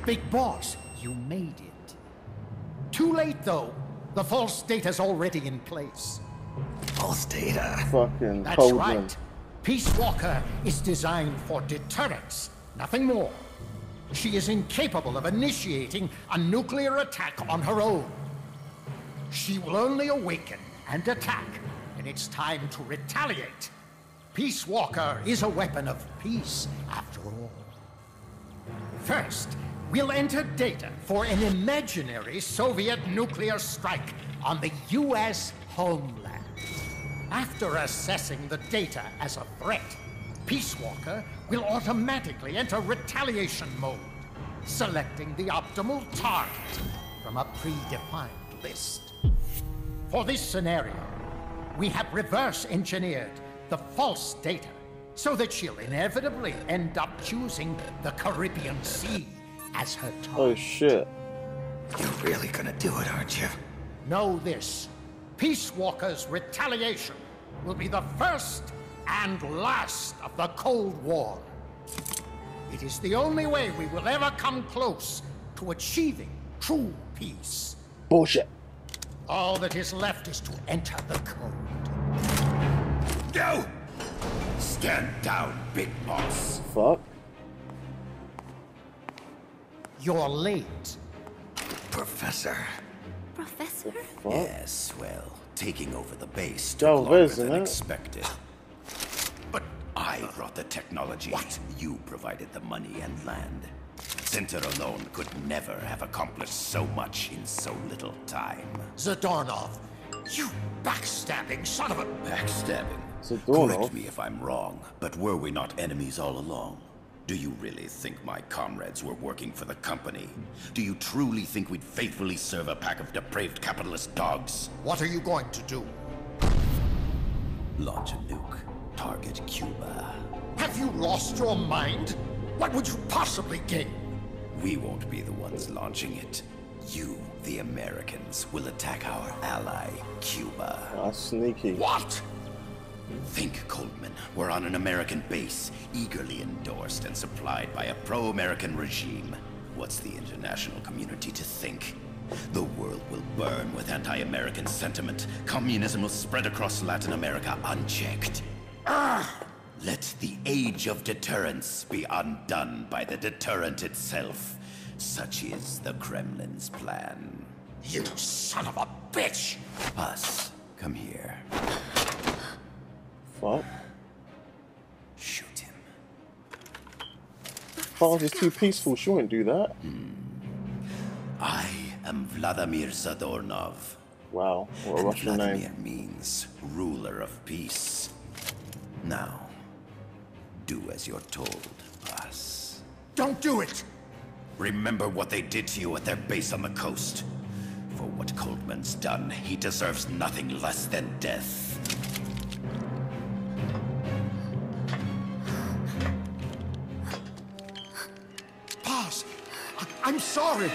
Big Boss, you made it. Too late, though. The false data's already in place. False data? Fucking That's Coleman. right. Peace Walker is designed for deterrence, nothing more. She is incapable of initiating a nuclear attack on her own. She will only awaken and attack when it's time to retaliate. Peace Walker is a weapon of peace, after all. First, we'll enter data for an imaginary Soviet nuclear strike on the U.S. homeland. After assessing the data as a threat, Peace Walker will automatically enter retaliation mode, selecting the optimal target from a predefined list. For this scenario, we have reverse engineered the false data so that she'll inevitably end up choosing the Caribbean Sea as her target. Oh shit. You're really gonna do it, aren't you? Know this. Peace Walker's retaliation will be the first and last of the Cold War. It is the only way we will ever come close to achieving true peace. Bullshit. All that is left is to enter the code. No! Stand down, Big Boss. Fuck. You're late. Professor. Professor? Fuck. Yes, well, taking over the base Yo, took longer isn't than it? expected. But I brought the technology. What? You provided the money and land. Center alone could never have accomplished so much in so little time. Zadornov, you backstabbing son of a... Backstabbing? Zadornov? Correct me if I'm wrong, but were we not enemies all along? Do you really think my comrades were working for the company? Do you truly think we'd faithfully serve a pack of depraved capitalist dogs? What are you going to do? Launch a nuke. Target Cuba. Have you lost your mind? What would you possibly gain? We won't be the ones launching it. You, the Americans, will attack our ally, Cuba. That's sneaky. What? Think, Coleman. We're on an American base, eagerly endorsed and supplied by a pro-American regime. What's the international community to think? The world will burn with anti-American sentiment. Communism will spread across Latin America unchecked. Let the age of deterrence be undone by the deterrent itself. Such is the Kremlin's plan. You son of a bitch! Us, come here. Fuck. Shoot him. Bars is too peaceful. She won't do that. I am Vladimir Zadornov. Wow. What a And Russian Vladimir name. means ruler of peace. Now, do as you're told, boss. Don't do it! Remember what they did to you at their base on the coast. For what Coldman's done, he deserves nothing less than death. Boss, I'm sorry.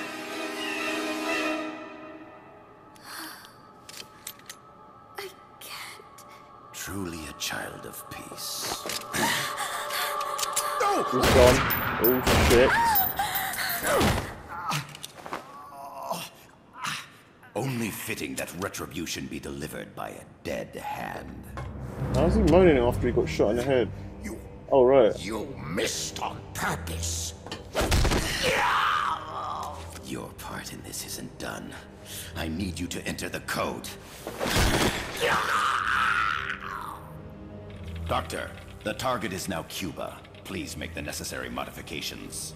I can't. Truly a child of peace. No! He's gone. Oh shit. Only fitting that retribution be delivered by a dead hand. How's he moaning after he got shot in the head? You, Oh right. you missed on purpose. Your part in this isn't done. I need you to enter the code. Doctor, the target is now Cuba. Please make the necessary modifications.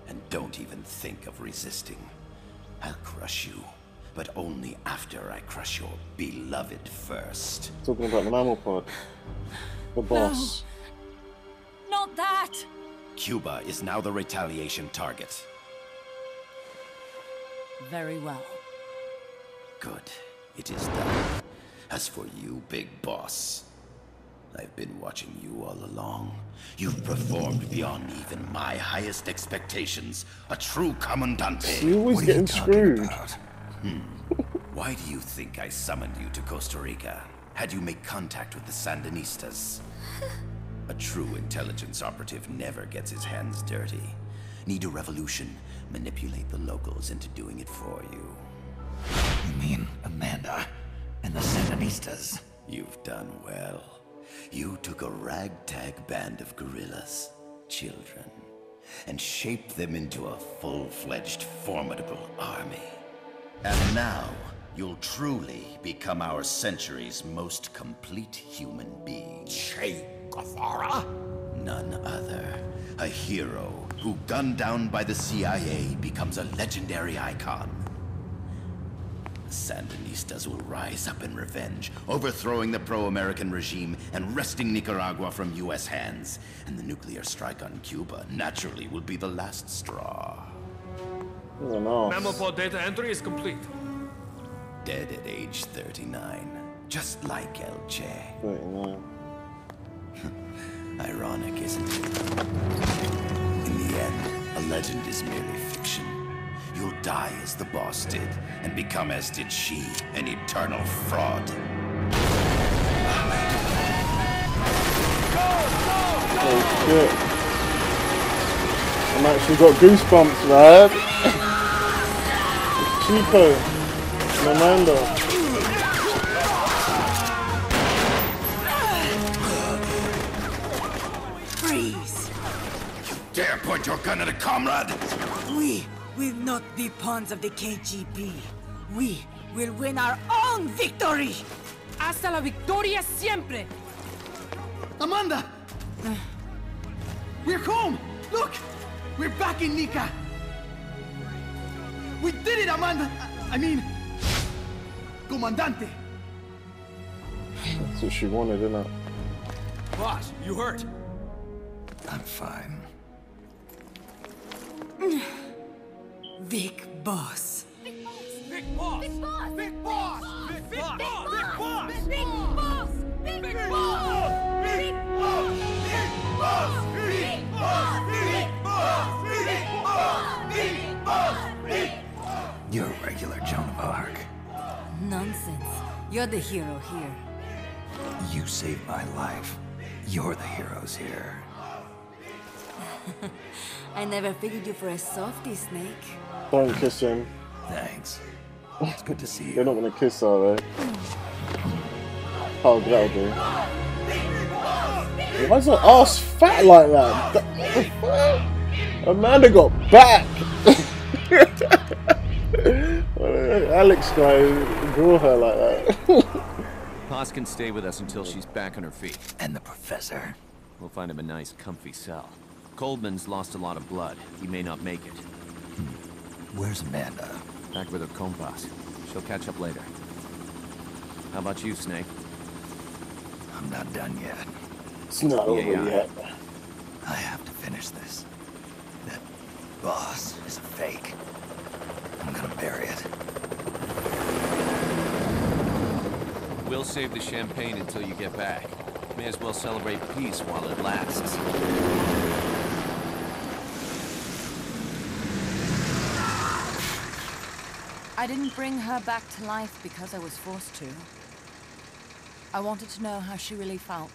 And don't even think of resisting. I'll crush you, but only after I crush your beloved first. Talking about the mammal pod. The boss. Not that! Cuba is now the retaliation target. Very well. Good. It is done. As for you, Big Boss, I've been watching you all along. You've performed beyond even my highest expectations. A true commandante. You always What are getting talking screwed. about? Why do you think I summoned you to Costa Rica? Had you make contact with the Sandinistas? A true intelligence operative never gets his hands dirty. Need a revolution? Manipulate the locals into doing it for you. You mean Amanda and the Sandinistas? You've done well. You took a ragtag band of guerrillas, children, and shaped them into a full-fledged, formidable army. And now, you'll truly become our century's most complete human being. Che Guevara? None other. A hero who, gunned down by the CIA, becomes a legendary icon. The Sandinistas will rise up in revenge, overthrowing the pro-American regime and wresting Nicaragua from US hands. And the nuclear strike on Cuba naturally will be the last straw. Oh, no. Mammoth data entry is complete. Dead at age 39, just like El Che. 39. Ironic, isn't it? In the end, a legend is merely fiction. You'll die as the boss did, and become as did she, an eternal fraud. Oh shit. I'm actually got goosebumps, man. It's Chico and Amanda. Freeze! Dare point your gun at a comrade? We will not be pawns of the KGB. We will win our own victory! Hasta la victoria siempre! Amanda! We're home! Look! We're back in Nika! We did it, Amanda! I mean... Comandante! That's what she wanted, isn't it? Boss, you hurt? I'm fine. Big boss. Big boss! Big boss! Big boss! Big boss! Big boss! Big boss! Big boss! Big boss! Big boss! Big boss! Big boss! Big boss! Big boss! Big boss! You're a regular Joan of Arc. Nonsense. You're the hero here. You saved my life. You're the heroes here. I never figured you for a softie, Snake. Don't kiss him. Thanks. It's good to see They're you. not gonna kiss her, though. Oh, that'll do. Why is her ass fat like that? What the fuck? Amanda got back! Alex guy draw her like that. Paz can stay with us until she's back on her feet. And the professor. We'll find him a nice, comfy cell. Coldman's lost a lot of blood. He may not make it. Where's Amanda? Back with her compas. She'll catch up later. How about you, Snake? I'm not done yet. It's not over Yeah. yet. I have to finish this. That boss is a fake. I'm gonna bury it. We'll save the champagne until you get back. May as well celebrate peace while it lasts. I didn't bring her back to life because I was forced to. I wanted to know how she really felt.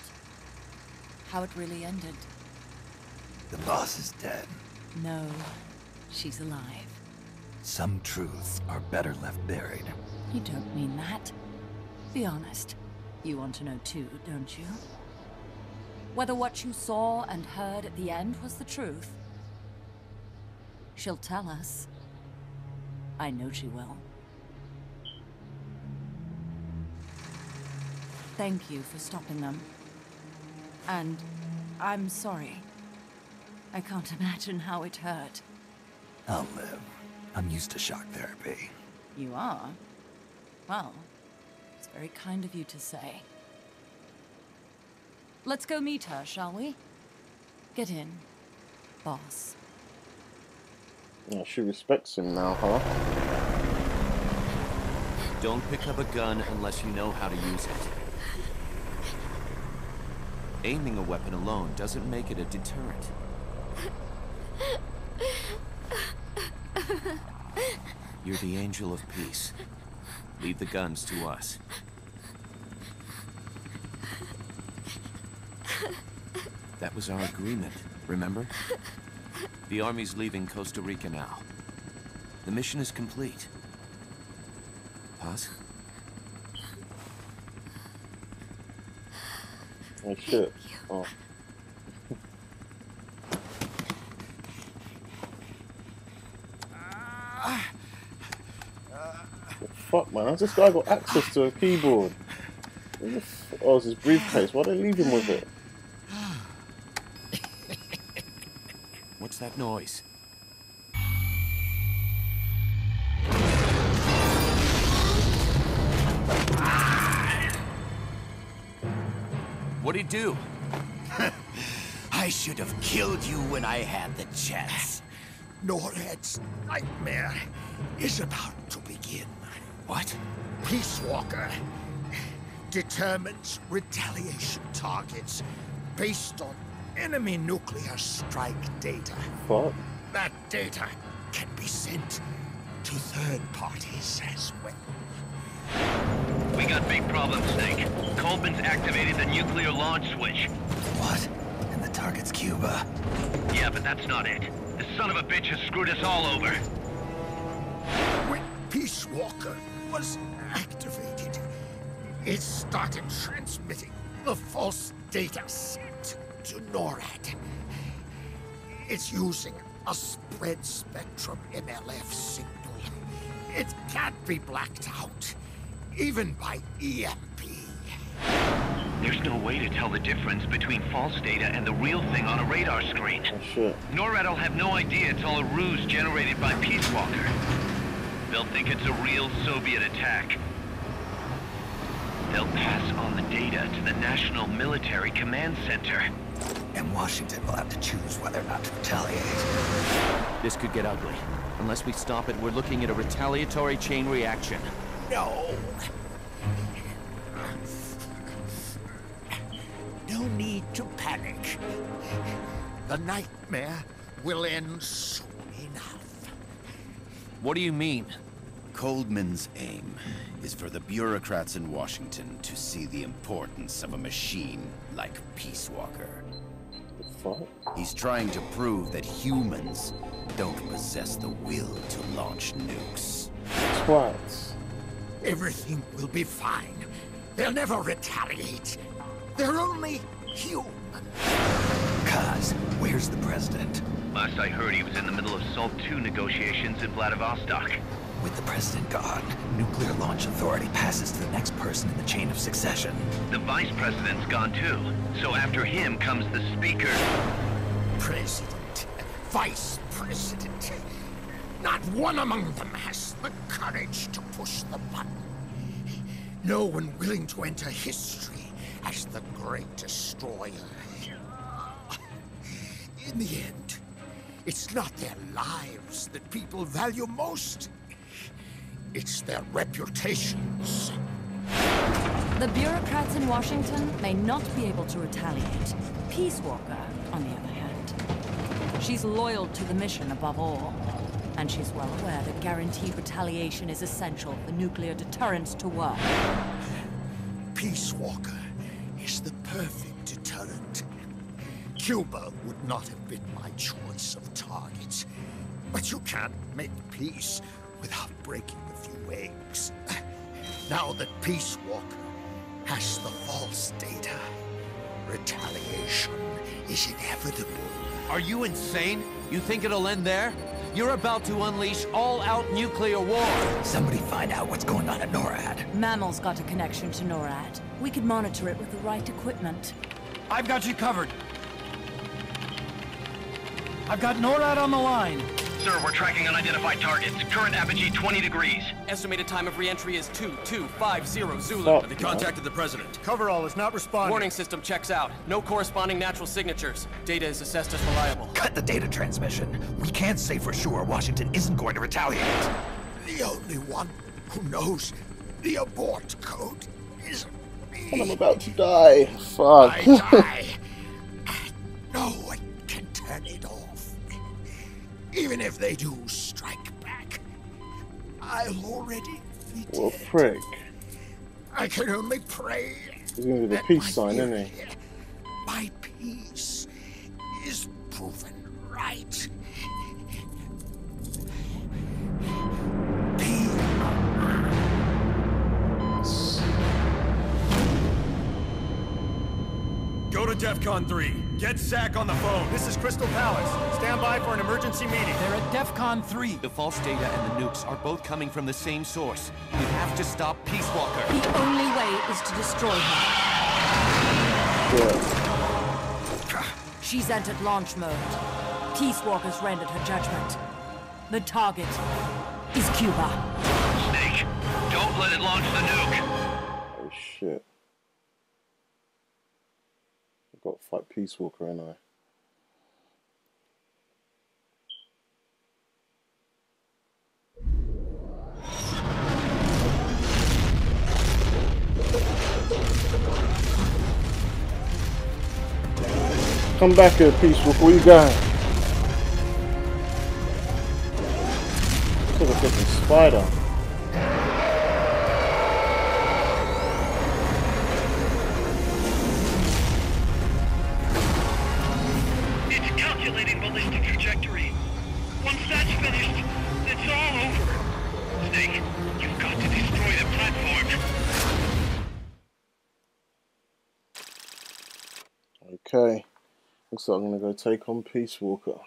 How it really ended. The boss is dead. No, she's alive. Some truths are better left buried. You don't mean that. Be honest. You want to know too, don't you? Whether what you saw and heard at the end was the truth. She'll tell us. I know she will. Thank you for stopping them. And I'm sorry. I can't imagine how it hurt. I'll live. I'm used to shock therapy. You are? Well, it's very kind of you to say. Let's go meet her, shall we? Get in, boss. Yeah, she respects him now, huh? Don't pick up a gun unless you know how to use it. Aiming a weapon alone doesn't make it a deterrent. You're the angel of peace. Leave the guns to us. That was our agreement, remember? The army's leaving Costa Rica now. The mission is complete. Paz? Oh shit. Oh. Fuck, man. How's this guy got access to a keyboard? Oh, it's his briefcase. Why don't they leave him with it? What's that noise? What'd he do? I should have killed you when I had the chance. NORAD's nightmare is about to begin. What? Peace Walker determines retaliation targets based on enemy nuclear strike data. What? That data can be sent to third parties as well. We got big problems, Snake. Coleman's activated the nuclear launch switch. What? And the target's Cuba. Yeah, but that's not it. The son of a bitch has screwed us all over. When Peace Walker was activated, it started transmitting the false data set to NORAD. It's using a spread spectrum MLF signal. It can't be blacked out, even by EMP. There's no way to tell the difference between false data and the real thing on a radar screen. Oh shit. NORAD will have no idea it's all a ruse generated by Peace Walker. They'll think it's a real Soviet attack. They'll pass on the data to the National Military Command Center. And Washington will have to choose whether or not to retaliate. This could get ugly. Unless we stop it, we're looking at a retaliatory chain reaction. No. No need to panic. The nightmare will end soon enough. What do you mean? Coldman's aim is for the bureaucrats in Washington to see the importance of a machine like Peace Walker. Fuck. He's trying to prove that humans don't possess the will to launch nukes. Twats. Everything will be fine. They'll never retaliate. They're only human. Kaz, where's the president? Last I heard, he was in the middle of SALT II negotiations in Vladivostok. With the president gone, Nuclear Launch Authority passes to the next person in the chain of succession. The vice president's gone too. So after him comes the speaker. President, vice president. Not one among them has the courage to push the button. No one willing to enter history as the great destroyer. In the end, it's not their lives that people value most. It's their reputations. The bureaucrats in Washington may not be able to retaliate. Peace Walker, on the other hand. She's loyal to the mission above all. And she's well aware that guaranteed retaliation is essential for nuclear deterrence to work. Peace Walker is the perfect deterrent. Cuba would not have been my choice of targets. But you can't make peace without breaking a few eggs. Now that Peace Walker has the false data, retaliation is inevitable. Are you insane? You think it'll end there? You're about to unleash all-out nuclear war! Somebody find out what's going on at NORAD. Mammal's got a connection to NORAD. We could monitor it with the right equipment. I've got you covered. I've got NORAD on the line. Sir, we're tracking unidentified targets. Current apogee 20 degrees. Estimated time of re-entry is 2250 Zulu. Fuck. They contacted the president. Coverall is not responding. Warning system checks out. No corresponding natural signatures. Data is assessed as reliable. Cut the data transmission. We can't say for sure Washington isn't going to retaliate. The only one who knows the abort code is me. I'm about to die. Fuck. I die. No one can turn it off. Even if they do strike back, I'll already be dead. What a prick. I can only pray. He's gonna do the that peace my sign, isn't he? fear, my peace proven right. Go to DEFCON 3. Get Zach on the phone. This is Crystal Palace. Stand by for an emergency meeting. They're at DEFCON 3. The false data and the nukes are both coming from the same source. We have to stop Peace Walker. The only way is to destroy her. She's entered launch mode. Peace Walker's rendered her judgment. The target is Cuba. Snake, don't let it launch the nuke. Oh shit. I've got to fight Peace Walker, ain't I? Come back here, Peace Walker, where you going? It's like a fucking spider. It's calculating ballistic trajectory. Once that's finished, it's all over. Snake, you've got to destroy the platform. Okay. Looks like I'm gonna go take on Peace Walker.